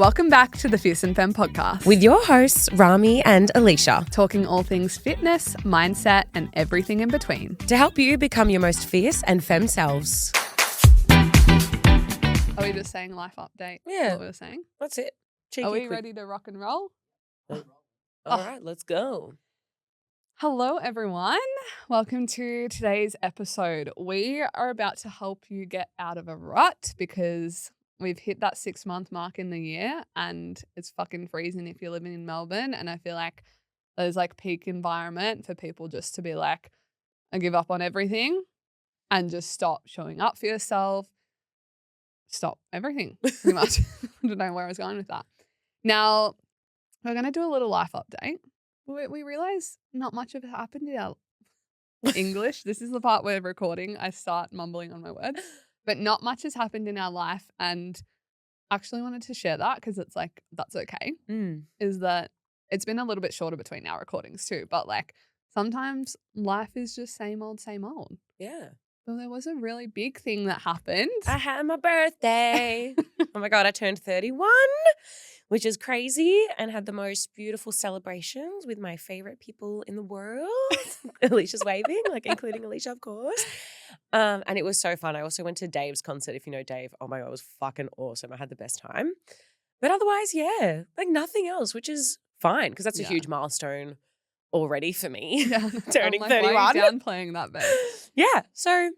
Welcome back to the Fierce and Femme podcast. With your hosts, Rami and Alicia. Talking all things fitness, mindset, and everything in between. To help you become your most fierce and femme selves. Are we just saying life update? Yeah. What we were saying? That's it. Cheeky, Are we quick. ready to rock and roll? All right, let's go. Hello, everyone. Welcome to today's episode. We are about to help you get out of a rut because we've hit that 6-month mark in the year and it's fucking freezing if you're living in Melbourne. And I feel like there's like peak environment for people just to be like, I give up on everything and just stop showing up for yourself. Stop everything, pretty much. I don't know where I was going with that. Now, we're going to do a little life update. We realize not much of it happened in our English. This is the part where recording, I start mumbling on my words. But not much has happened in our life, and actually wanted to share that because it's like, that's okay, is that it's been a little bit shorter between our recordings too, but like sometimes life is just same old, same old. Yeah. Well, there was a really big thing that happened. I had my birthday. Oh my God, I turned 31, which is crazy, and had the most beautiful celebrations with my favorite people in the world. Alicia's waving, like including Alicia, of course. And it was so fun. I also went to Dave's concert, if you know Dave. Oh my God, it was fucking awesome. I had the best time. But otherwise, yeah, like nothing else, which is fine because that's a huge milestone already for me. Yeah. Turning I'm like, 31. why are you downplaying that, babe? Yeah. So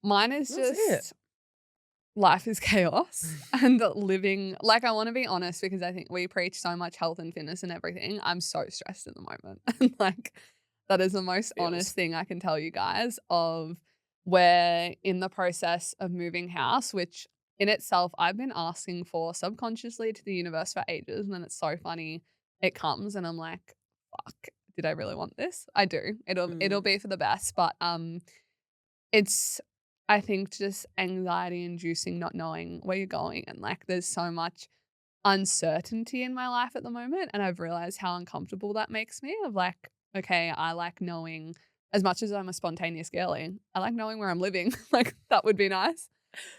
mine is that's just it. life is chaos and living. Like, I want to be honest because I think we preach so much health and fitness and everything. I'm so stressed at the moment. And like, that is the most honest thing I can tell you guys of we're in the process of moving house, which in itself I've been asking for subconsciously to the universe for ages. And then it's so funny. It comes and I'm like, fuck, did I really want this? I do. It'll be for the best. But it's, I think, just anxiety inducing not knowing where you're going. And like there's so much uncertainty in my life at the moment. And I've realized how uncomfortable that makes me of like, okay, I like knowing, as much as I'm a spontaneous girly, I like knowing where I'm living. Like that would be nice.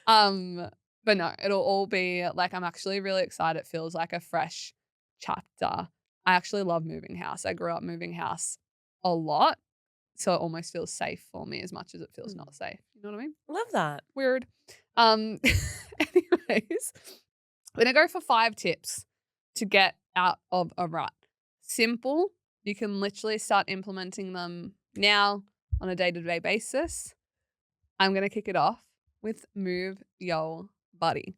But no, it'll all be like, I'm actually really excited. It feels like a fresh chapter. I actually love moving house. I grew up moving house a lot. So it almost feels safe for me as much as it feels not safe. You know what I mean? Love that. Weird. Anyways, we're going to go for 5 tips to get out of a rut. Simple. You can literally start implementing them now on a day-to-day basis. I'm going to kick it off with Move Your Body.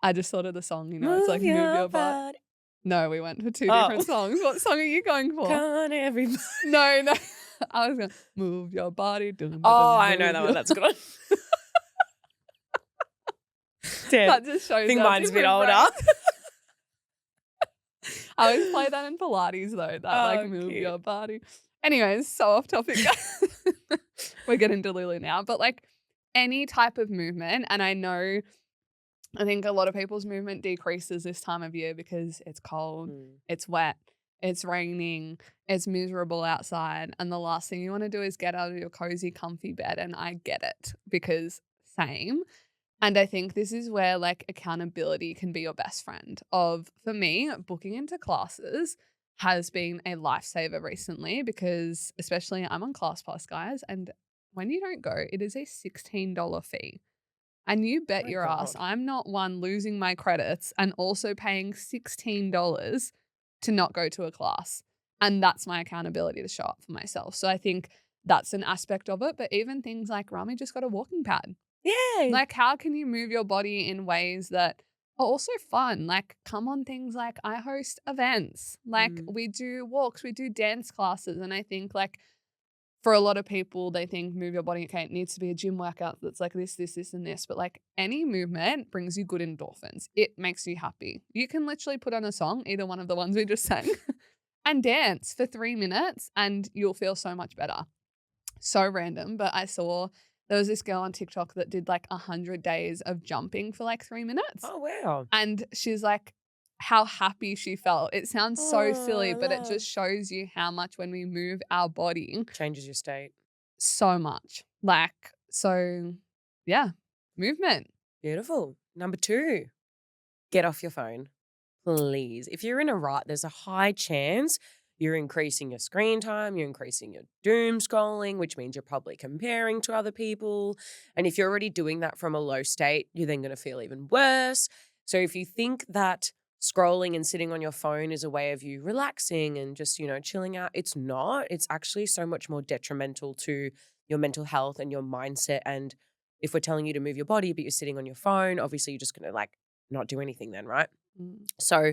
I just thought of the song, you know, it's like Move Your Body. No, we went for 2 different songs. What song are you going for? Come on, everybody. No. I was going to Move Your Body. I know that one. That's a good one. Damn. That just shows I think our mine's a bit different older. brains. I always play that in Pilates though. That Move cute. Your Body. Anyways, so off topic. We're getting to Lulu now. But like any type of movement, and I think a lot of people's movement decreases this time of year because it's cold, it's wet, it's raining, it's miserable outside. And the last thing you want to do is get out of your cozy, comfy bed. And I get it because same. And I think this is where like accountability can be your best friend. For me, booking into classes has been a lifesaver recently because especially I'm on ClassPass, guys. And when you don't go, it is a $16 fee. And you bet your ass I'm not one losing my credits and also paying $16 to not go to a class. And that's my accountability to show up for myself. So I think that's an aspect of it. But even things like Rami just got a walking pad. Yeah. Like how can you move your body in ways that are also fun? Like come on things like I host events. Like we do walks, we do dance classes. And I think like for a lot of people, they think move your body, okay, it needs to be a gym workout that's like this, and this. But like any movement brings you good endorphins. It makes you happy. You can literally put on a song, either one of the ones we just sang, and dance for 3 minutes and you'll feel so much better. So random, but I saw there was this girl on TikTok that did like 100 days of jumping for like 3 minutes. Oh, wow. And she's like, how happy she felt. It sounds so silly, but it just shows you how much when we move our body changes your state. So much. Like, so yeah, movement. Beautiful. Number 2, get off your phone. Please. If you're in a rut, there's a high chance you're increasing your screen time, you're increasing your doom scrolling, which means you're probably comparing to other people. And if you're already doing that from a low state, you're then going to feel even worse. So if you think that scrolling and sitting on your phone is a way of you relaxing and just, chilling out, it's not. It's actually so much more detrimental to your mental health and your mindset. And if we're telling you to move your body, but you're sitting on your phone, obviously you're just going to not do anything then, right? Mm. So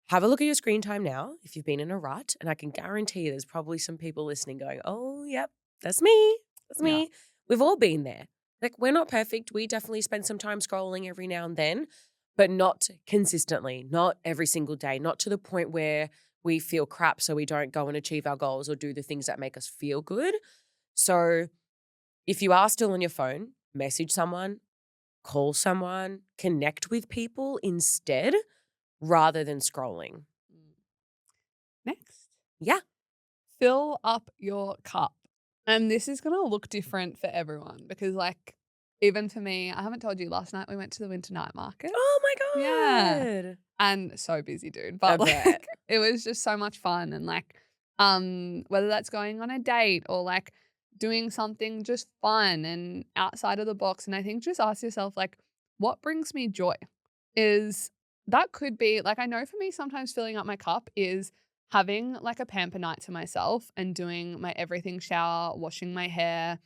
have a look at your screen time now if you've been in a rut. And I can guarantee there's probably some people listening going, oh, yep, that's me. That's Yeah. me. We've all been there. Like, we're not perfect. We definitely spend some time scrolling every now and then, but not consistently, not every single day, not to the point where we feel crap so we don't go and achieve our goals or do the things that make us feel good. So if you are still on your phone, message someone, call someone, connect with people instead rather than scrolling. Next. Yeah. Fill up your cup. And this is going to look different for everyone because, like, even for me, I haven't told you, last night we went to the winter night market. Oh my God. Yeah. And so busy, dude. But, I like, bet. it was just so much fun. And, like, whether that's going on a date or, like, doing something just fun and outside of the box. And I think just ask yourself, like, what brings me joy? Is that could be, like, I know for me, sometimes filling up my cup is having like a pamper night to myself and doing my everything shower, washing my hair,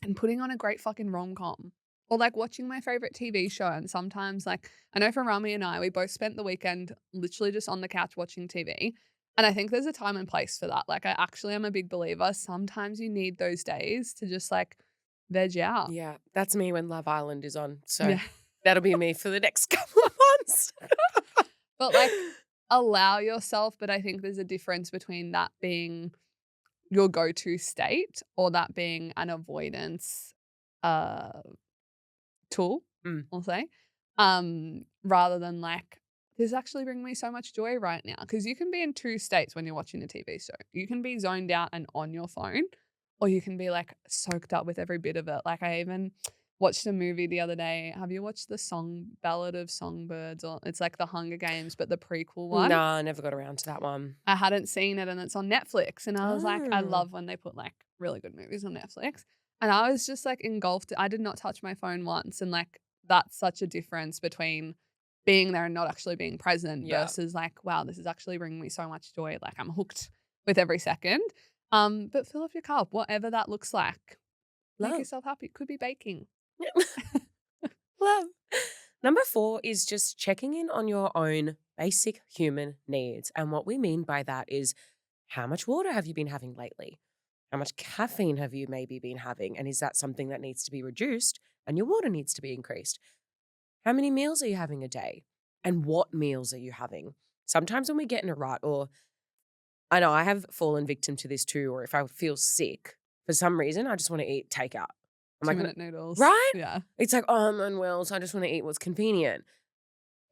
and putting on a great fucking rom-com. Or like watching my favorite TV show. And sometimes, like, I know for Rami and I, we both spent the weekend literally just on the couch watching TV. And I think there's a time and place for that. Like, I actually am a big believer. Sometimes you need those days to just like veg out. Yeah, that's me when Love Island is on. So Yeah. that'll be me for the next couple of months. But like, allow yourself. But I think there's a difference between that being your go-to state or that being an avoidance uh tool, Mm. I'll say, rather than like, this actually bring me so much joy right now. Because you can be in two states when you're watching a TV show. You can be zoned out and on your phone, or you can be like soaked up with every bit of it. Like, I even watched a movie the other day. Have you watched the song Ballad of Songbirds? Or it's like the Hunger Games, but the prequel one. No, I never got around to that one. I hadn't seen it and it's on Netflix. And I was like, I Oh. love when they put like really good movies on Netflix. And I was just like engulfed. I did not touch my phone once. And like, that's such a difference between being there and not actually being present Yeah. versus like, wow, this is actually bringing me so much joy. Like, I'm hooked with every second. But fill up your cup, whatever that looks like. Make Love. yourself happy. It could be baking. Love. Number 4 is just checking in on your own basic human needs. And what we mean by that is, how much water have you been having lately? How much caffeine have you maybe been having? And is that something that needs to be reduced and your water needs to be increased? How many meals are you having a day? And what meals are you having? Sometimes when we get in a rut, or I know I have fallen victim to this too, or if I feel sick, for some reason, I just want to eat takeout. I'm like, 2-minute noodles. right? Yeah. It's like, oh, I'm unwell, so I just want to eat what's convenient.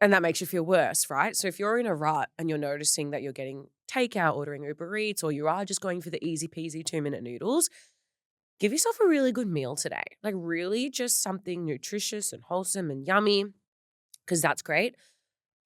And that makes you feel worse, right? So if you're in a rut and you're noticing that you're getting takeout, ordering Uber Eats, or you are just going for the easy peasy 2-minute noodles, give yourself a really good meal today. Like, really just something nutritious and wholesome and yummy, because that's great.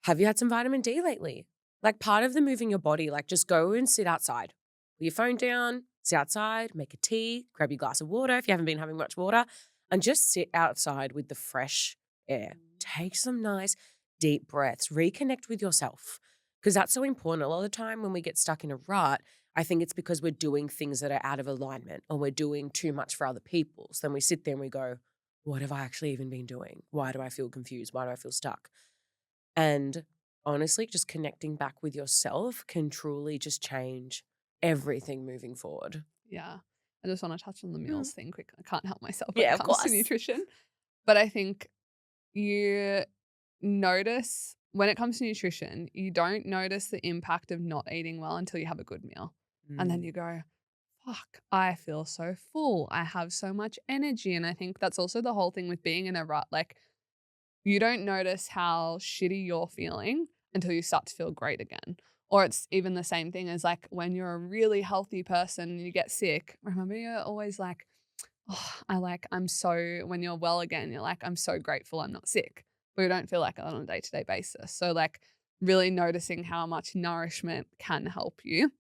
Have you had some vitamin D lately? Like, part of the moving your body, like, just go and sit outside. Put your phone down, sit outside, make a tea, grab your glass of water if you haven't been having much water, and just sit outside with the fresh air. Take some nice deep breaths, reconnect with yourself, because that's so important. A lot of the time when we get stuck in a rut, I think it's because we're doing things that are out of alignment, or we're doing too much for other people. So then we sit there and we go, what have I actually even been doing? Why do I feel confused? Why do I feel stuck? And honestly, just connecting back with yourself can truly just change everything moving forward. Yeah. I just want to touch on the meals thing quick. I can't help myself Yeah, when of it comes to course. nutrition. But I think you notice when it comes to nutrition, you don't notice the impact of not eating well until you have a good meal. And then you go, fuck, I feel so full. I have so much energy. And I think that's also the whole thing with being in a rut. Like, you don't notice how shitty you're feeling until you start to feel great again. Or it's even the same thing as like when you're a really healthy person and you get sick. Remember, you're always like, oh, when you're well again, you're like, I'm so grateful I'm not sick. but we don't feel like it on a day-to-day basis. So like really noticing how much nourishment can help you.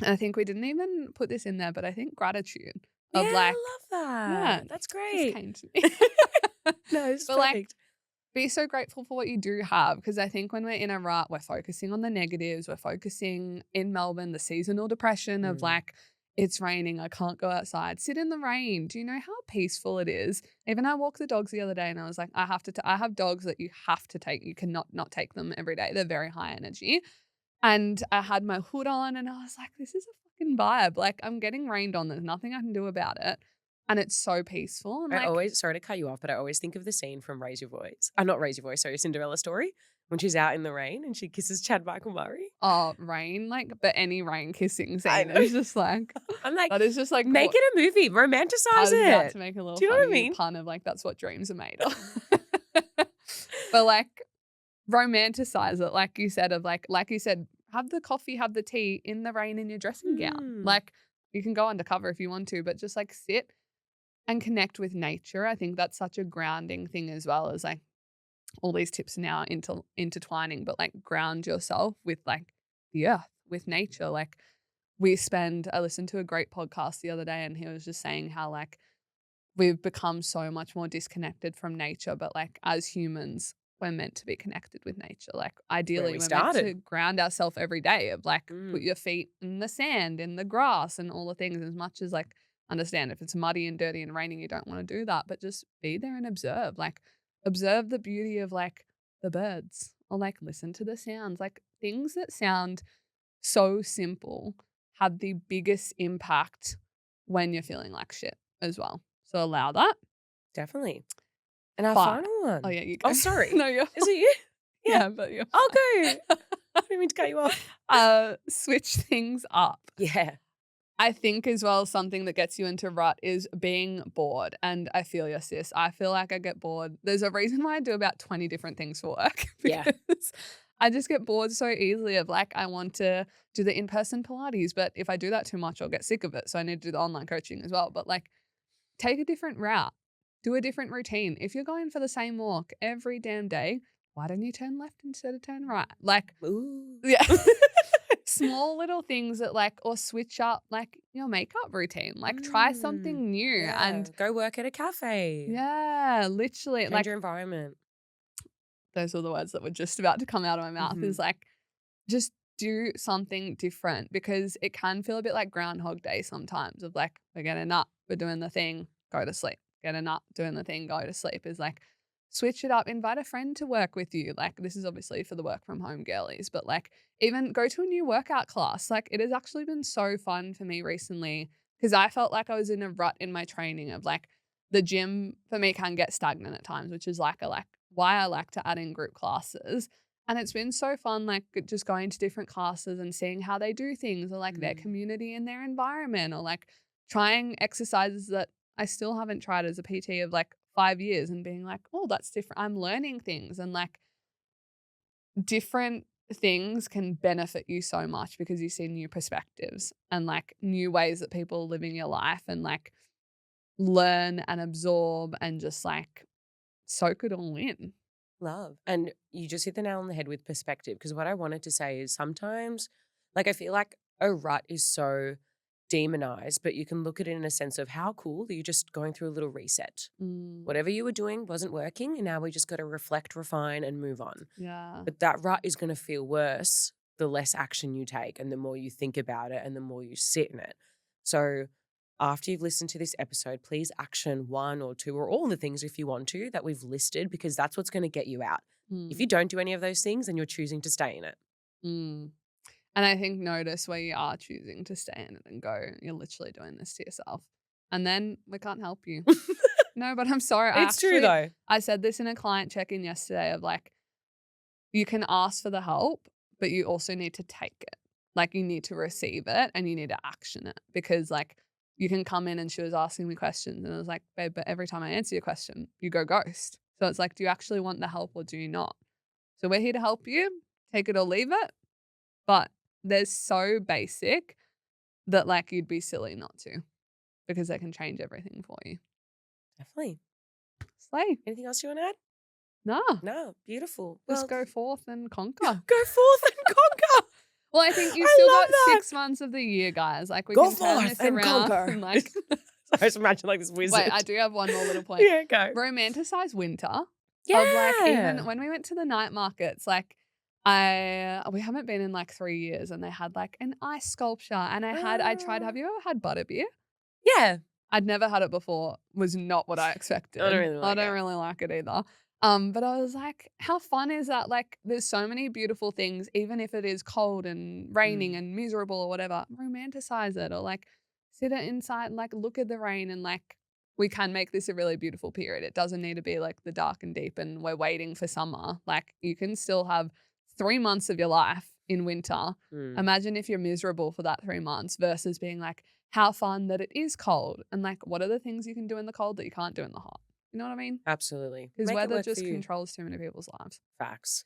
And I think we didn't even put this in there, but I think gratitude Yeah, of like, I love yeah, that. That's just great. came to me. No, it's But like, perfect. be so grateful for what you do have, because I think when we're in a rut, we're focusing on the negatives. We're focusing in Melbourne, the seasonal depression of Mm. like, it's raining, I can't go outside. Sit in the rain. Do you know how peaceful it is? Even I walked the dogs the other day and I was like, I have to, I have dogs that you have to take. You cannot not take them every day. They're very high energy. And I had my hood on and I was like, this is a fucking vibe. Like, I'm getting rained on. There's nothing I can do about it. And it's so peaceful. And I like, always, sorry to cut you off, but I always think of the scene from Raise Your Voice. Not Raise Your Voice, sorry, Cinderella Story, when she's out in the rain and she kisses Chad Michael Murray. oh, rain, like, but any rain kissing I scene know. is just like, I'm like, that is just like, make what, it a movie, I romanticize was about it. to make a little Do you know what I funny mean? pun of like, that's what dreams are made of. But like, romanticize it, like you said, of like you said, have the coffee, have the tea in the rain in your dressing gown. Mm. Like, you can go undercover if you want to, but just like sit and connect with nature. I think that's such a grounding thing as well, as like all these tips now intertwining, but like ground yourself with like the earth, with nature. Like I listened to a great podcast the other day and he was just saying how like we've become so much more disconnected from nature, but like as humans, we're meant to be connected with nature. Like Where ideally, we we're meant to started. ground ourselves every day of like put Mm. your feet in the sand, in the grass, and all the things. As much as like understand if it's muddy and dirty and raining, you don't want to do that, but just be there and observe. Like observe the beauty of like the birds, or like listen to the sounds. Like things that sound so simple have the biggest impact when you're feeling like shit as well. So allow that. Definitely. And our But final oh one. yeah, you go. Oh, sorry. No, you're Is it you? Yeah. yeah, but you're I'll fine. go. I didn't mean to cut you off. Switch things up. Yeah. I think as well something that gets you into rut is being bored. And I feel your sis. I feel like I get bored. There's a reason why I do about 20 different things for work Yeah. because I just get bored so easily of like I want to do the in-person Pilates, but if I do that too much, I'll get sick of it. So I need to do the online coaching as well. But like take a different route. Do a different routine. If you're going for the same walk every damn day, why don't you turn left instead of turn right? Like, Ooh. yeah. Small little things that like, or switch up like your makeup routine. Like try Mm. something new Yeah. and Go work at a cafe. yeah, literally Change like your environment. those were the words that were just about to come out of my mouth is like just do something different, because it can feel a bit like Groundhog Day sometimes of like, we're getting up, we're doing the thing, go to sleep, getting up, doing the thing, go to sleep. Is like, switch it up, invite a friend to work with you. Like, this is obviously for the work from home girlies, but like, even go to a new workout class. Like, it has actually been so fun for me recently because I felt like I was in a rut in my training of like, the gym for me can get stagnant at times, which is like why I like to add in group classes. And it's been so fun, like just going to different classes and seeing how they do things, or like their community and their environment, or like trying exercises that I still haven't tried as a PT of like 5 years and being like, oh, that's different. I'm learning things, and like different things can benefit you so much because you see new perspectives and like new ways that people are living your life, and like learn and absorb and just like soak it all in. Love. And you just hit the nail on the head with perspective. Because what I wanted to say is sometimes, like, I feel like a rut is so demonized, but you can look at it in a sense of how cool that you're just going through a little reset. Whatever you were doing wasn't working, and now we just got to reflect, refine, and move on. Yeah. But that rut is going to feel worse the less action you take and the more you think about it and the more you sit in it. So after you've listened to this episode, please action 1 or 2 or all the things if you want to that we've listed, because that's what's going to get you out. If you don't do any of those things, then you're choosing to stay in it. And I think notice where you are choosing to stay in it and go, you're literally doing this to yourself. And then we can't help you. No, but I'm sorry. It's true though. I said this in a client check-in yesterday of like, you can ask for the help, but you also need to take it. Like you need to receive it and you need to action it, because like you can come in and she was asking me questions and I was like, babe, but every time I answer your question, you go ghost. So it's like, do you actually want the help or do you not? So we're here to help you. Take it or leave it. But they're so basic that like you'd be silly not to, because they can change everything for you. Definitely. Slay. Anything else you want to add? No, No, beautiful. just go forth and conquer. Go forth and conquer. Well, I think you've I still love got that. 6 months of the year, guys. Like we Go can turn forth this and around. conquer. And like, I just imagine like this wizard. wait, I do have one more little point. Yeah, go. Romanticize winter. Yeah. Of like even when we went to the night markets, like we haven't been in like 3 years, and they had like an ice sculpture, and I tried. Have you ever had butterbeer? Yeah. I'd never had it before. Was not what I expected. I don't really like I don't it. really like it either. But I was like, how fun is that? Like, there's so many beautiful things, even if it is cold and raining and miserable or whatever. Romanticize it, or like sit it inside and like look at the rain, and like we can make this a really beautiful period. It doesn't need to be like the dark and deep and we're waiting for summer. Like you can still have 3 months of your life in winter. Imagine if you're miserable for that 3 months versus being like, how fun that it is cold, and like what are the things you can do in the cold that you can't do in the hot? You know what I mean? Absolutely. Because Make it weather work just for you. controls too many people's lives. Facts.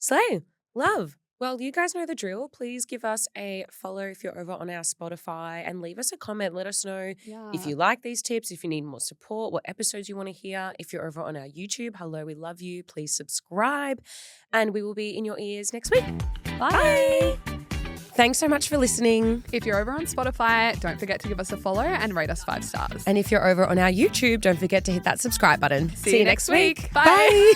Slay. Love. Well, you guys know the drill. Please give us a follow if you're over on our Spotify, and leave us a comment. Let us know if you like these tips, if you need more support, what episodes you want to hear. If you're over on our YouTube, hello, we love you. Please subscribe, and we will be in your ears next week. Bye. Thanks so much for listening. If you're over on Spotify, don't forget to give us a follow and rate us 5 stars. And if you're over on our YouTube, don't forget to hit that subscribe button. See you next week. Bye.